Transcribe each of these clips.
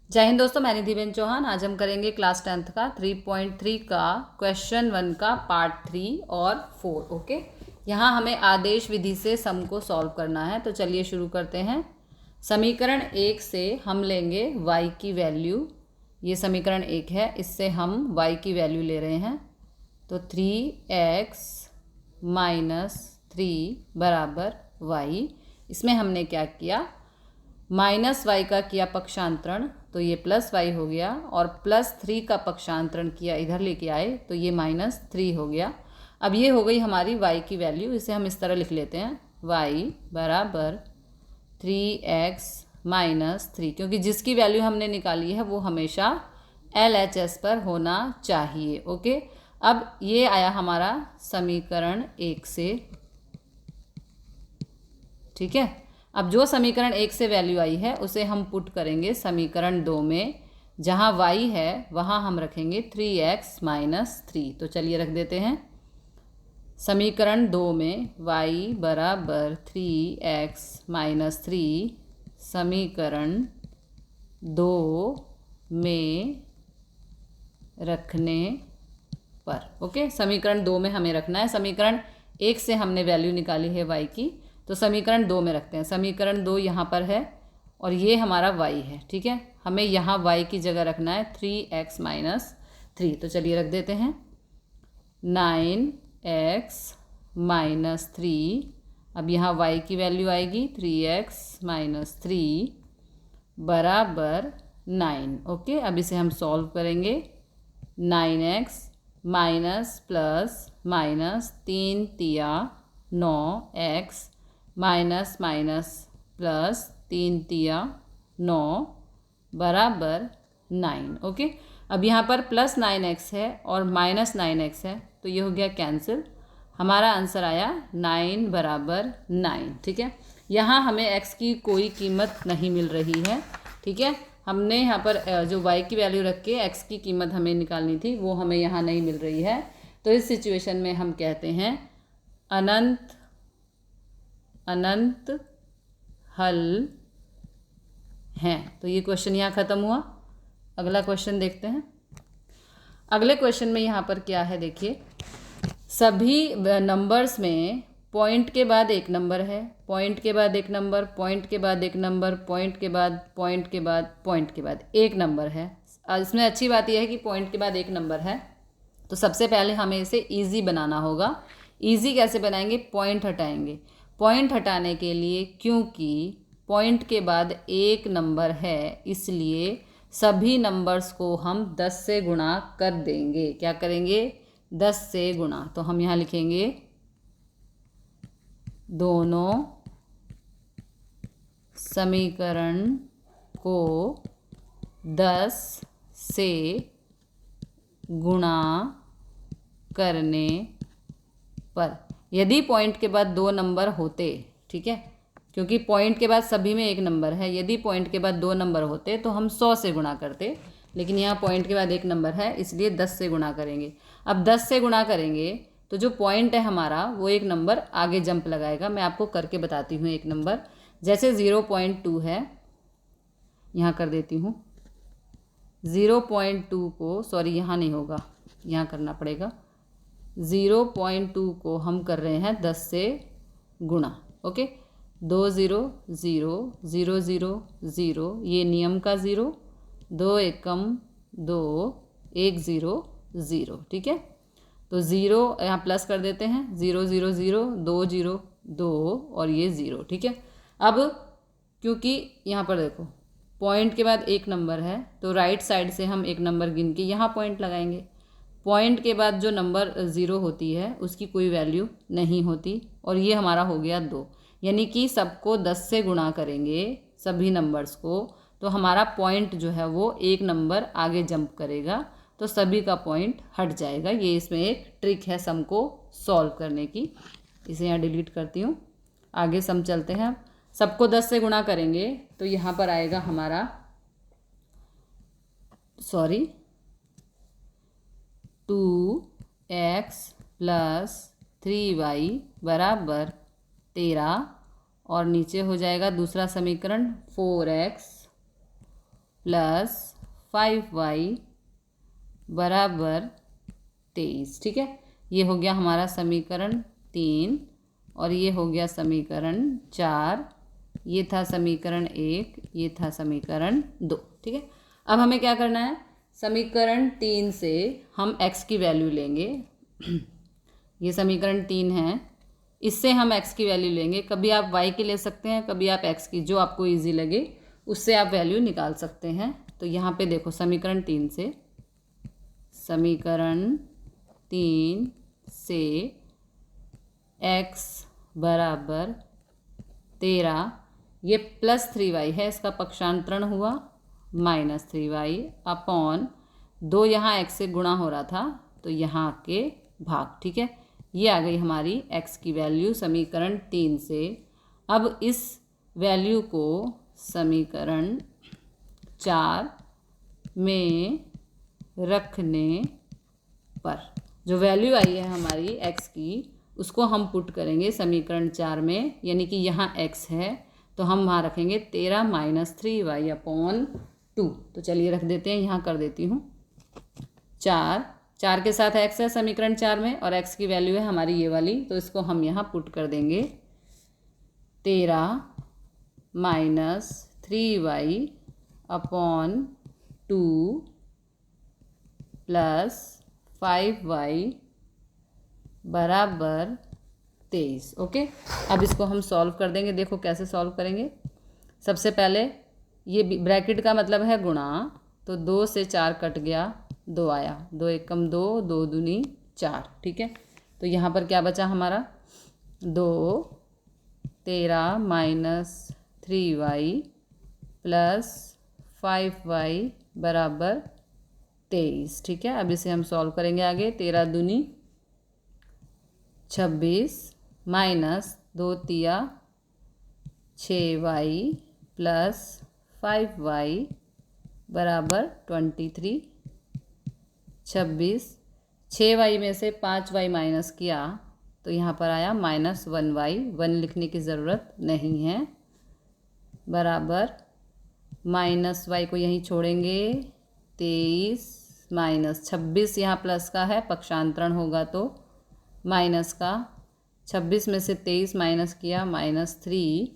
जय हिंद दोस्तों, मैं निधिबेन चौहान। आज हम करेंगे क्लास 10th का 3.3 का क्वेश्चन 1 का पार्ट 3 और 4। ओके, यहाँ हमें आदेश विधि से सम को सॉल्व करना है। तो चलिए शुरू करते हैं। समीकरण 1 से हम लेंगे y की वैल्यू। ये समीकरण 1 है, इससे हम y की वैल्यू ले रहे हैं। तो 3x - 3 बराबर y। इसमें हमने क्या किया, -y का किया पक्षांतरण, तो ये +y हो गया, और +3 का पक्षांतरण किया, इधर लेके आए तो ये -3 हो गया। अब ये हो गई हमारी y की वैल्यू। इसे हम इस तरह लिख लेते हैं, y बराबर 3x - 3, क्योंकि जिसकी वैल्यू हमने निकाली है वो हमेशा LHS पर होना चाहिए। ओके, अब ये आया हमारा समीकरण 1 से। ठीक है, अब जो समीकरण 1 से वैल्यू आई है उसे हम पुट करेंगे समीकरण 2 में। जहाँ y है वहाँ हम रखेंगे 3x - 3। तो चलिए रख देते हैं समीकरण 2 में y बराबर 3x - 3 समीकरण 2 में रखने पर। ओके, समीकरण 2 में हमें रखना है। समीकरण 1 से हमने वैल्यू निकाली है y की, तो समीकरण 2 में रखते हैं। समीकरण 2 यहाँ पर है और ये हमारा y है। ठीक है, हमें यहाँ y की जगह रखना है 3x - 3। तो चलिए रख देते हैं 9x - 3। अब यहाँ y की वैल्यू आएगी 3x - 3 बराबर 9। ओके, अब इसे हम सॉल्व करेंगे। 9x माइनस प्लस माइनस 3 तिया 9x माइनस माइनस प्लस 3 तिया 9 बराबर 9। ओके, अब यहाँ पर +9x है और -9x है, तो ये हो गया कैंसिल। हमारा आंसर आया 9 बराबर 9। ठीक है, यहाँ हमें x की कोई कीमत नहीं मिल रही है। ठीक है, हमने यहाँ पर जो y की वैल्यू रख के x की कीमत हमें निकालनी थी, वो हमें यहाँ नहीं मिल रही है। तो इस सिचुएशन में हम कहते हैं अनंत अनंत हल हैं। तो ये क्वेश्चन यहाँ ख़त्म हुआ। अगला क्वेश्चन देखते हैं। अगले क्वेश्चन में यहाँ पर क्या है, देखिए, सभी नंबर्स में पॉइंट के बाद एक नंबर है, पॉइंट के बाद एक नंबर, पॉइंट के बाद एक नंबर, पॉइंट के बाद पॉइंट के बाद पॉइंट के बाद एक नंबर है। इसमें अच्छी बात यह है कि पॉइंट के बाद एक नंबर है। तो सबसे पहले हमें इसे इजी बनाना होगा। इजी कैसे बनाएंगे, पॉइंट हटाएंगे। पॉइंट हटाने के लिए, क्योंकि पॉइंट के बाद एक नंबर है, इसलिए सभी नंबर्स को हम 10 से गुणा कर देंगे। क्या करेंगे, 10 से गुणा। तो हम यहाँ लिखेंगे दोनों समीकरण को 10 से गुणा करने पर। यदि पॉइंट के बाद दो नंबर होते, ठीक है, क्योंकि पॉइंट के बाद सभी में एक नंबर है, यदि पॉइंट के बाद दो नंबर होते तो हम 100 से गुणा करते, लेकिन यहाँ पॉइंट के बाद एक नंबर है, इसलिए 10 से गुणा करेंगे। अब 10 से गुणा करेंगे तो जो पॉइंट है हमारा वो एक नंबर आगे जंप लगाएगा। मैं आपको करके बताती हूँ एक नंबर। जैसे 0.2 है, यहाँ कर देती हूँ 0.2 को, सॉरी यहाँ नहीं होगा, यहाँ करना पड़ेगा। 0.2 को हम कर रहे हैं 10 से गुणा। ओके, 2 0 0 0 0 0, ये नियम का 0, 2 एकम 2 1 0 0। ठीक है, तो 0 यहाँ प्लस कर देते हैं, 0 0 0 2 0 2 और ये 0। ठीक है, अब क्योंकि यहाँ पर देखो पॉइंट के बाद एक नंबर है, तो राइट साइड से हम एक नंबर गिन के यहाँ पॉइंट लगाएंगे। पॉइंट के बाद जो नंबर 0 होती है उसकी कोई वैल्यू नहीं होती, और ये हमारा हो गया 2। यानी कि सबको 10 से गुणा करेंगे सभी नंबर्स को, तो हमारा पॉइंट जो है वो एक नंबर आगे जंप करेगा, तो सभी का पॉइंट हट जाएगा। ये इसमें एक ट्रिक है सम को सॉल्व करने की। इसे यहाँ डिलीट करती हूँ। आगे सम चलते हैं। सबको 10 से गुणा करेंगे तो यहाँ पर आएगा हमारा 2x + 3y बराबर 13, और नीचे हो जाएगा दूसरा समीकरण 4x प्लस 5y बराबर 23। ठीक है, ये हो गया हमारा समीकरण 3 और ये हो गया समीकरण 4। ये था समीकरण 1, ये था समीकरण 2। ठीक है, अब हमें क्या करना है, समीकरण 3 से हम x की वैल्यू लेंगे। ये समीकरण 3 है, इससे हम x की वैल्यू लेंगे। कभी आप y की ले सकते हैं, कभी आप x की, जो आपको इजी लगे उससे आप वैल्यू निकाल सकते हैं। तो यहाँ पे देखो समीकरण 3 से, समीकरण 3 से x बराबर 13, ये प्लस 3y है, इसका पक्षांतरण हुआ माइनस 3y अपॉन 2, यहाँ x से गुणा हो रहा था तो यहाँ के भाग। ठीक है, ये आ गई हमारी x की वैल्यू समीकरण 3 से। अब इस वैल्यू को समीकरण 4 में रखने पर जो वैल्यू आई है हमारी x की, उसको हम पुट करेंगे समीकरण 4 में, यानी कि यहाँ x है तो हम वहाँ रखेंगे 13 माइनस 3y अपॉन 2। तो चलिए रख देते हैं, यहाँ कर देती हूँ 4 के साथ x है समीकरण 4 में और x की वैल्यू है हमारी ये वाली, तो इसको हम यहाँ पुट कर देंगे 13 minus 3y upon 2 plus 5y बराबर 23। ओके, अब इसको हम सॉल्व कर देंगे। देखो कैसे सॉल्व करेंगे। सबसे पहले ये ब्रैकेट का मतलब है गुणा, तो 2 से 4 कट गया, 2 आया, 2 एकम 2, 2 दूनी 4। ठीक है, तो यहाँ पर क्या बचा हमारा 2, 13 माइनस 3y प्लस 5y बराबर 23। ठीक है, अब इसे हम सॉल्व करेंगे आगे। 13 दूनी 26 माइनस 2 तिया 6y प्लस 5y बराबर 23। 26, 6y में से 5y माइनस किया तो यहाँ पर आया माइनस 1y, 1 लिखने की ज़रूरत नहीं है, बराबर माइनस y को यहीं छोड़ेंगे 23 माइनस 26, यहाँ प्लस का है, पक्षांतरण होगा तो माइनस का। 26 में से 23 माइनस किया माइनस 3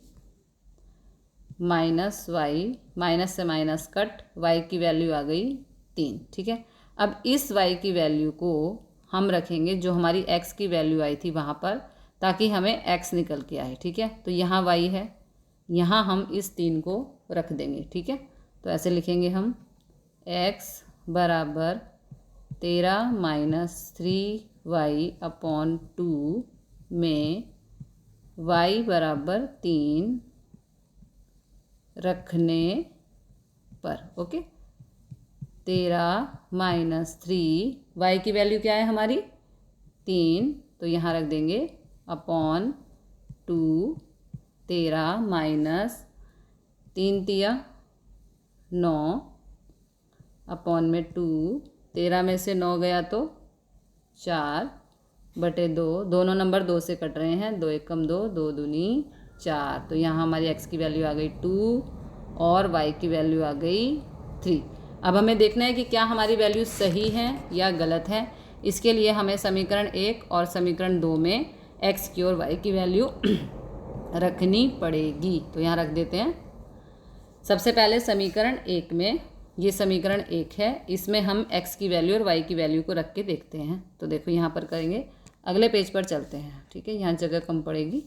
माइनस y, माइनस से माइनस कट, y की वैल्यू आ गई 3। ठीक है, अब इस y की वैल्यू को हम रखेंगे जो हमारी x की वैल्यू आई थी वहाँ पर, ताकि हमें x निकल के आए। ठीक है, तो यहाँ y है, यहाँ हम इस 3 को रख देंगे। ठीक है, तो ऐसे लिखेंगे हम x बराबर 13 माइनस 3y अपॉन 2 में y बराबर 3 रखने पर। ओके, 13 माइनस 3, y की वैल्यू क्या है हमारी 3, तो यहाँ रख देंगे अपॉन 2, 13 माइनस 3 तिया 9 अपॉन में 2, 13 में से 9 गया तो 4 बटे 2, दोनों नंबर 2 से कट रहे हैं, 2 एकम 2, 2 दूनी 4। तो यहाँ हमारी x की वैल्यू आ गई 2 और y की वैल्यू आ गई 3। अब हमें देखना है कि क्या हमारी वैल्यू सही है या गलत है। इसके लिए हमें समीकरण 1 और समीकरण 2 में x की और y की वैल्यू रखनी पड़ेगी। तो यहाँ रख देते हैं। सबसे पहले समीकरण 1 में, ये समीकरण 1 है, इसमें हम x की वैल्यू और y की वैल्यू को रख के देखते हैं। तो देखो यहाँ पर करेंगे, अगले पेज पर चलते हैं। ठीक है, यहाँ जगह कम पड़ेगी।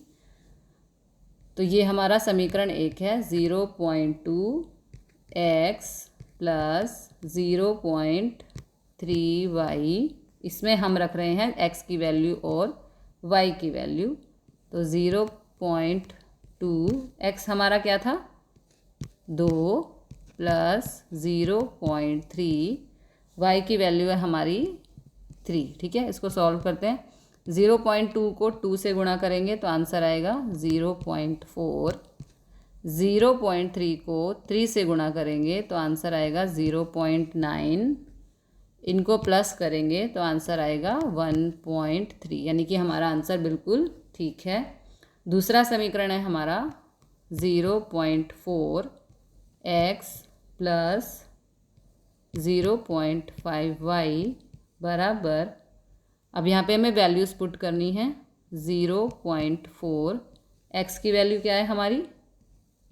तो ये हमारा समीकरण 1 है, 0.2 x प्लस 0.3y, इसमें हम रख रहे हैं x की वैल्यू और y की वैल्यू। तो 0.2 x हमारा क्या था 2 प्लस 0.3, y की वैल्यू है हमारी 3। ठीक है, इसको सॉल्व करते हैं। 0.2 को 2 से गुणा करेंगे तो आंसर आएगा 0.4। 0.3 को 3 से गुणा करेंगे तो आंसर आएगा 0.9। इनको प्लस करेंगे तो आंसर आएगा 1.3, यानी कि हमारा आंसर बिल्कुल ठीक है। दूसरा समीकरण है हमारा 0.4 x प्लस 0.5y बराबर, अब यहाँ पे हमें वैल्यूज़ पुट करनी है। 0.4, x की वैल्यू क्या है हमारी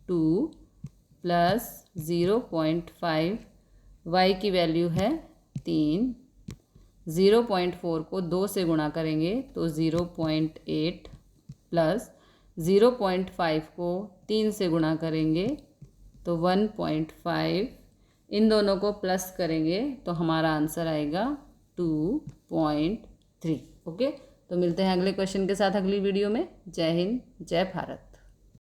2 प्लस 0.5, y की वैल्यू है 3। 0.4 को 2 से गुणा करेंगे तो 0.8 प्लस 0.5 को 3 से गुणा करेंगे तो 1.5, इन दोनों को प्लस करेंगे तो हमारा आंसर आएगा 2.3। ओके, तो मिलते हैं अगले क्वेश्चन के साथ अगली वीडियो में। जय हिंद, जय भारत।